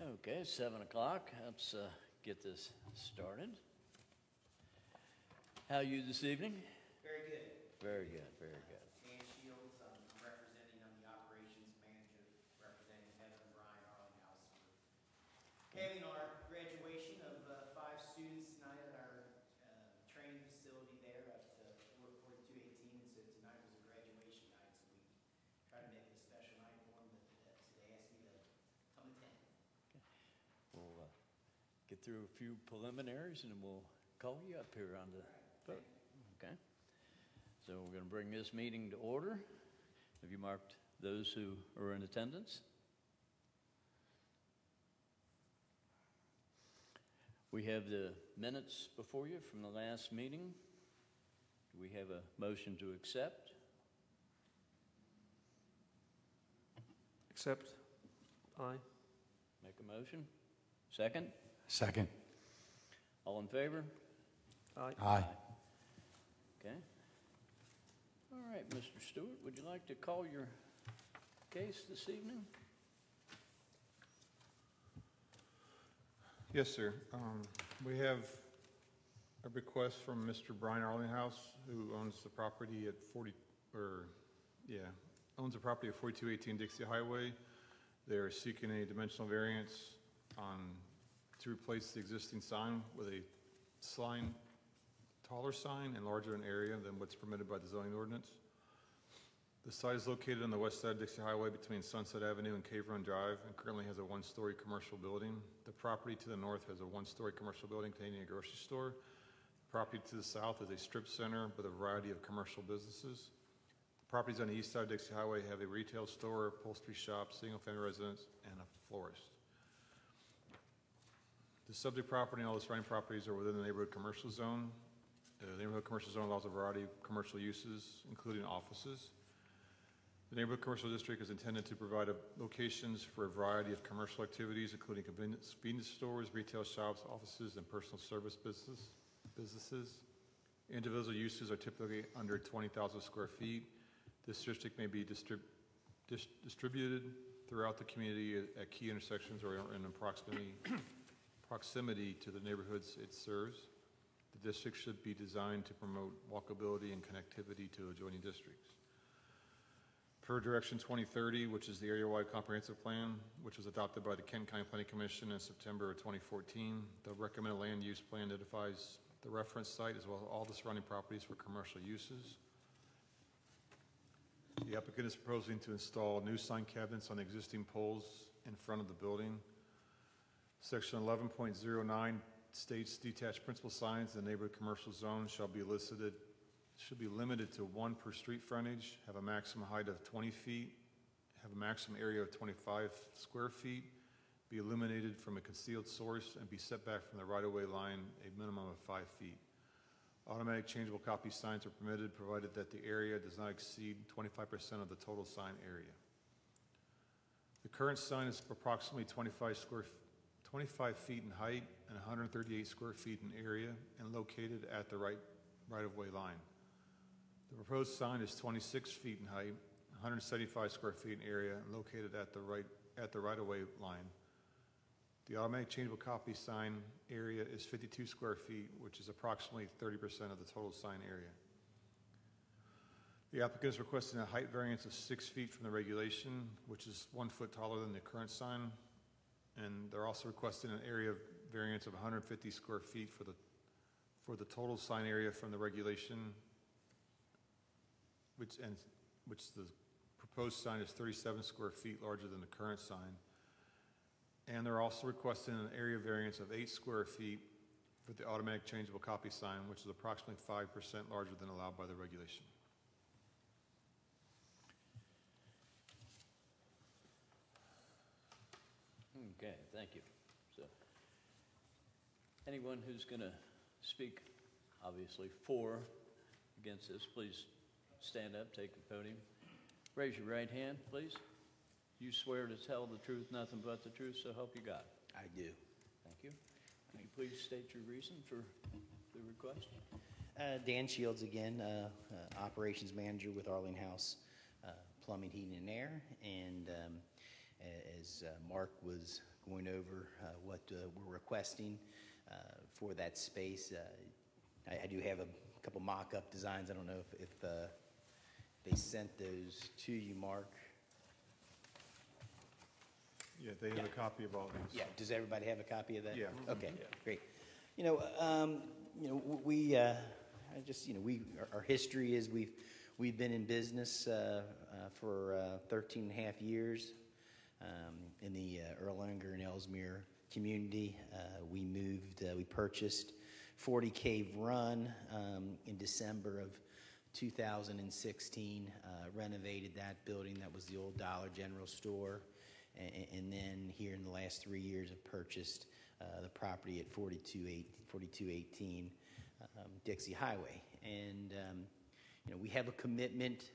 Okay, 7 o'clock. Let's get this started. How are you this evening? Very good. Very good, very good. Dan Shields, I'm representing, I'm the operations manager, representing Heather and Brian Arlinghouse. We're having our graduation of 5 students tonight at our training facility there at 4218. So tonight was a graduation night, so we try to make it a special night for them. But so they asked me to come attend. We'll get through a few preliminaries and then we'll call you up here on the vote. Okay. So we're going to bring this meeting to order. Have you marked those who are in attendance? We have the minutes before you from the last meeting. Do we have a motion to accept? Accept. Aye. Make a motion. Second? Second. All in favor? Aye. Aye. Okay. All right, Mr. Stewart, would you like to call your case this evening? Yes, sir. We have a request from Mr. Brian Arlinghouse, who owns the property at 4218 Dixie Highway. They're seeking a dimensional variance to replace the existing sign with a taller sign and larger in area than what's permitted by the zoning ordinance. The site is located on the west side of Dixie Highway between Sunset Avenue and Cave Run Drive and currently has a one-story commercial building. The property to the north has a one-story commercial building containing a grocery store. The property to the south is a strip center with a variety of commercial businesses. The properties on the east side of Dixie Highway have a retail store, upholstery shop, single-family residence, and a florist. The subject property and all the surrounding properties are within the neighborhood commercial zone. The neighborhood commercial zone allows a variety of commercial uses, including offices. The neighborhood commercial district is intended to provide locations for a variety of commercial activities, including convenience stores, retail shops, offices, and personal service businesses. Individual uses are typically under 20,000 square feet. This district may be distributed throughout the community at key intersections or in proximity to the neighborhoods it serves. The district should be designed to promote walkability and connectivity to adjoining districts. Per Direction 2030, which is the area-wide comprehensive plan, which was adopted by the Kent County Planning Commission in September of 2014, the recommended land use plan identifies the reference site as well as all the surrounding properties for commercial uses. The applicant is proposing to install new sign cabinets on existing poles in front of the building. Section 11.09 states detached principal signs in the neighborhood commercial zone should be limited to 1 per street frontage, have a maximum height of 20 feet, have a maximum area of 25 square feet, be illuminated from a concealed source, and be set back from the right-of-way line a minimum of 5 feet. Automatic changeable copy signs are permitted provided that the area does not exceed 25% of the total sign area. The current sign is approximately 25 feet in height and 138 square feet in area and located at the right-of-way line. The proposed sign is 26 feet in height, 175 square feet in area and located at the right-of-way line. The automatic changeable copy sign area is 52 square feet, which is approximately 30% of the total sign area. The applicant is requesting a height variance of 6 feet from the regulation, which is 1 foot taller than the current sign. And they're also requesting an area variance of 150 square feet for the total sign area from the regulation, which the proposed sign is 37 square feet larger than the current sign. And they're also requesting an area variance of 8 square feet for the automatic changeable copy sign, which is approximately 5% larger than allowed by the regulation. Okay, thank you. So, anyone who's going to speak, obviously, for, against this, please stand up, take the podium. Raise your right hand, please. You swear to tell the truth, nothing but the truth, so help you God. I do. Thank you. Could you please state your reason for the request? Dan Shields again, operations manager with Arlinghouse Plumbing, Heating, and Air. And as Mark was going over what we're requesting for that space. I do have a couple mock-up designs. I don't know if they sent those to you, Mark. Yeah, they have a copy of all these. Yeah, does everybody have a copy of that? Yeah. Okay, great. Our history is we've been in business for 13 and a half years in the Erlanger and Ellesmere community. We purchased 40 Cave Run in December of 2016, renovated that building. That was the old Dollar General store. And then here in the last 3 years have purchased the property at 4218 Dixie Highway. And, we have a commitment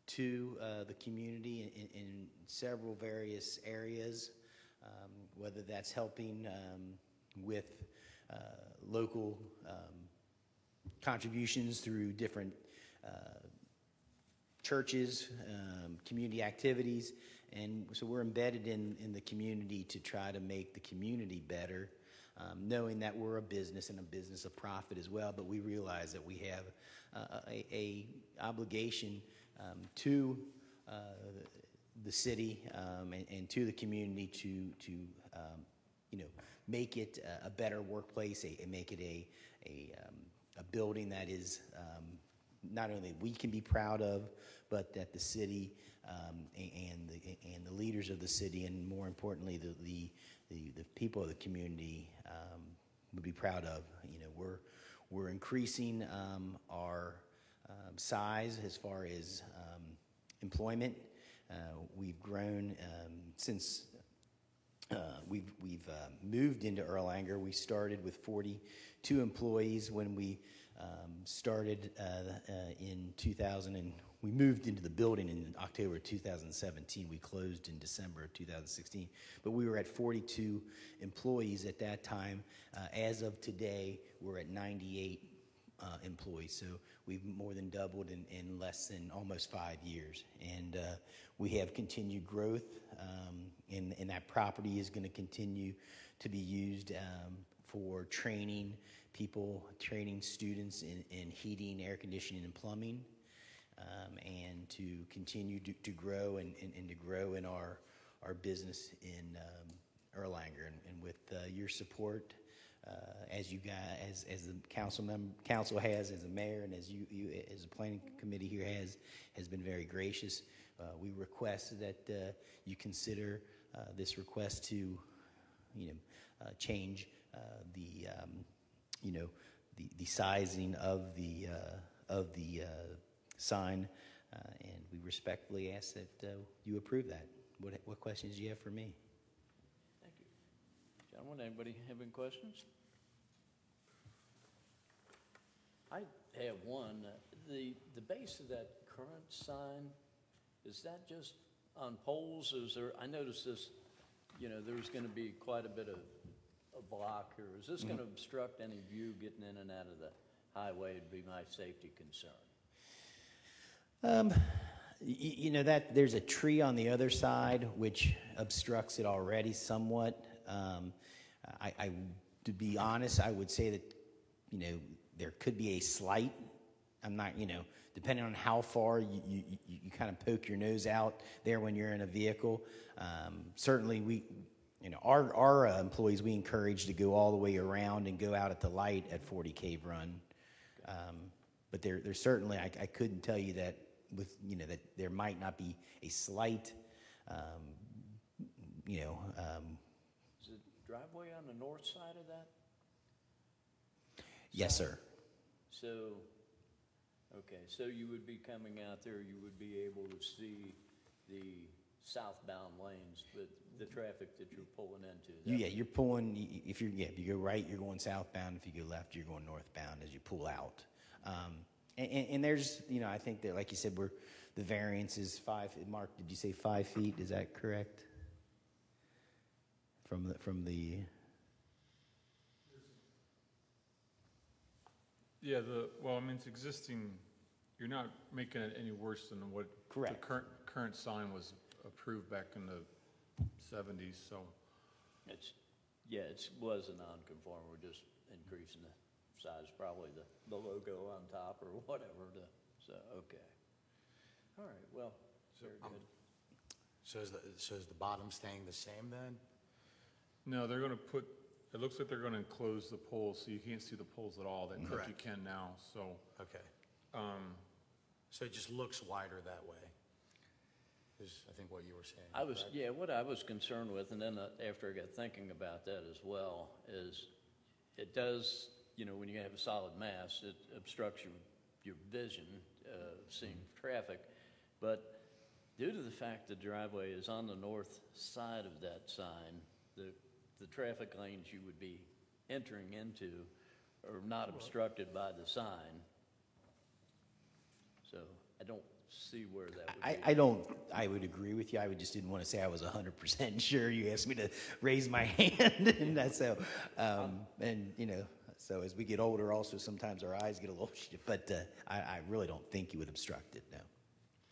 to the community in several various areas, whether that's helping with local contributions through different churches, community activities, and so we're embedded in the community to try to make the community better, knowing that we're a business and a business of profit as well, but we realize that we have a obligation to the city and to the community to make it a better workplace, make it a building that is not only we can be proud of, but that the city and the leaders of the city, and more importantly, the people of the community would be proud of. We're increasing our size as far as employment. We've grown since we've moved into Erlanger. We started with 42 employees when we started in 2000, and we moved into the building in October 2017. We closed in December of 2016, but we were at 42 employees at that time. As of today, we're at 98 employees, so we've more than doubled in less than almost 5 years, and we have continued growth, and that property is going to continue to be used for training people, training students in heating, air conditioning, and plumbing, and to continue to grow and to grow in our business in Erlanger. And with your support, as you guys, as the council has, as the mayor, and as you as the planning committee here has been very gracious. We request that you consider this request to, change the sizing of the sign, and we respectfully ask that you approve that. What questions do you have for me? Thank you. Gentlemen, anybody have any questions? I have one. The base of that current sign, is that just on poles? I noticed this, there's going to be quite a bit of a block here. Is this going to obstruct any view getting in and out of the highway? It'd be my safety concern. That there's a tree on the other side which obstructs it already somewhat. To be honest, I would say that, there could be a slight, I'm not, depending on how far you kind of poke your nose out there when you're in a vehicle. Certainly our employees, we encourage to go all the way around and go out at the light at 40 Cave Run. But there's certainly, I couldn't tell you that that there might not be a slight, Is the driveway on the north side of that? Yes, sir. So you would be coming out there, you would be able to see the southbound lanes, but the traffic that you're pulling into. You're pulling, if you go right, you're going southbound. If you go left, you're going northbound as you pull out. And there's, I think that, like you said, the variance is 5. Mark, did you say 5 feet? Is that correct? From the. Yeah, it's existing. You're not making it any worse than what Correct. the current sign was approved back in the 70s, so. It's, yeah, it was a non-conform, we're just increasing the size, probably the logo on top or whatever, so, okay. All right, well, very good. So is the bottom staying the same then? No, they're going to put, it looks like they're going to enclose the poles, so you can't see the poles at all, that you Correct. can now, so. Okay. So it just looks wider that way, is I think what you were saying. correct? Yeah, what I was concerned with, and then after I got thinking about that as well, is it does, when you have a solid mass, it obstructs your vision, seeing traffic. But due to the fact the driveway is on the north side of that sign, the traffic lanes you would be entering into are not obstructed by the sign. So I don't see where that would be. I would agree with you. I just didn't want to say I was 100% sure. You asked me to raise my hand, and that's so, so as we get older, also sometimes our eyes get a little, but I really don't think you would obstruct it, no.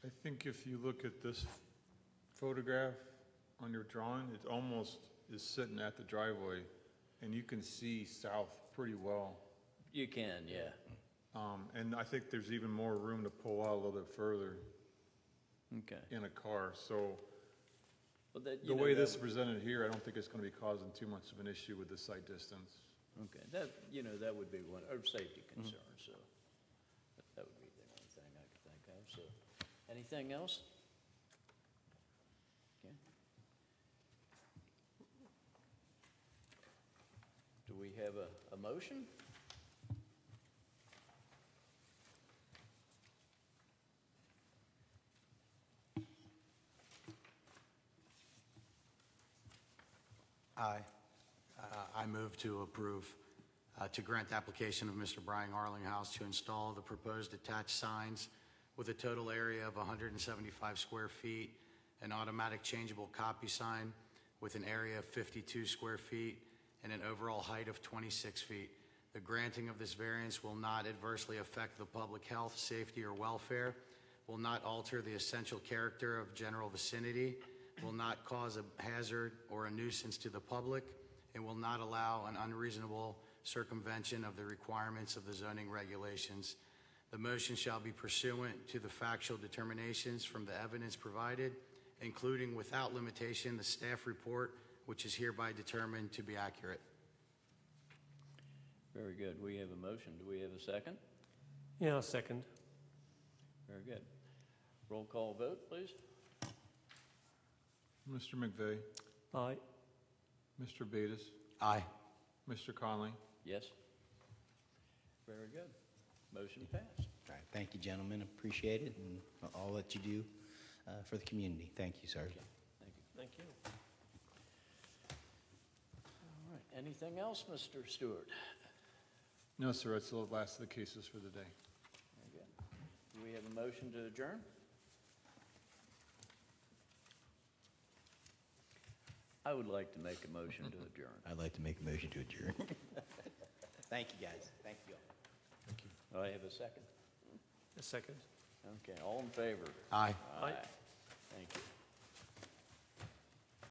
I think if you look at this photograph on your drawing, it almost is sitting at the driveway, and you can see south pretty well. You can, yeah. And I think there's even more room to pull out a little bit further Okay. in a car. So Well, that, the way this is presented here, I don't think it's going to be causing too much of an issue with the sight distance. Okay, that would be one, or safety concern, so that would be the only thing I could think of, so. Anything else? Okay. Do we have a motion? Aye. I move to approve, to grant the application of Mr. Brian Arlinghouse to install the proposed attached signs with a total area of 175 square feet, an automatic changeable copy sign with an area of 52 square feet, and an overall height of 26 feet. The granting of this variance will not adversely affect the public health, safety, or welfare, will not alter the essential character of general vicinity, will not cause a hazard or a nuisance to the public, and will not allow an unreasonable circumvention of the requirements of the zoning regulations. The motion shall be pursuant to the factual determinations from the evidence provided, including without limitation the staff report, which is hereby determined to be accurate. Very good, we have a motion, do we have a second? Yeah, I'll second. Very good. Roll call vote, please. Mr. McVeigh, Aye. Mr. Batis, Aye. Mr. Conley. Yes? Very good. Motion passed. All right, thank you, gentlemen, appreciate it, and all that you do for the community. Thank you, sir. Thank you. Thank you. All right, anything else, Mr. Stewart? No, sir, that's the last of the cases for the day. Very good. Do we have a motion to adjourn? I would like to make a motion to adjourn. I'd like to make a motion to adjourn. Thank you, guys. Thank you all. Do I have a second? A second. Okay, all in favor? Aye. Aye. Thank you.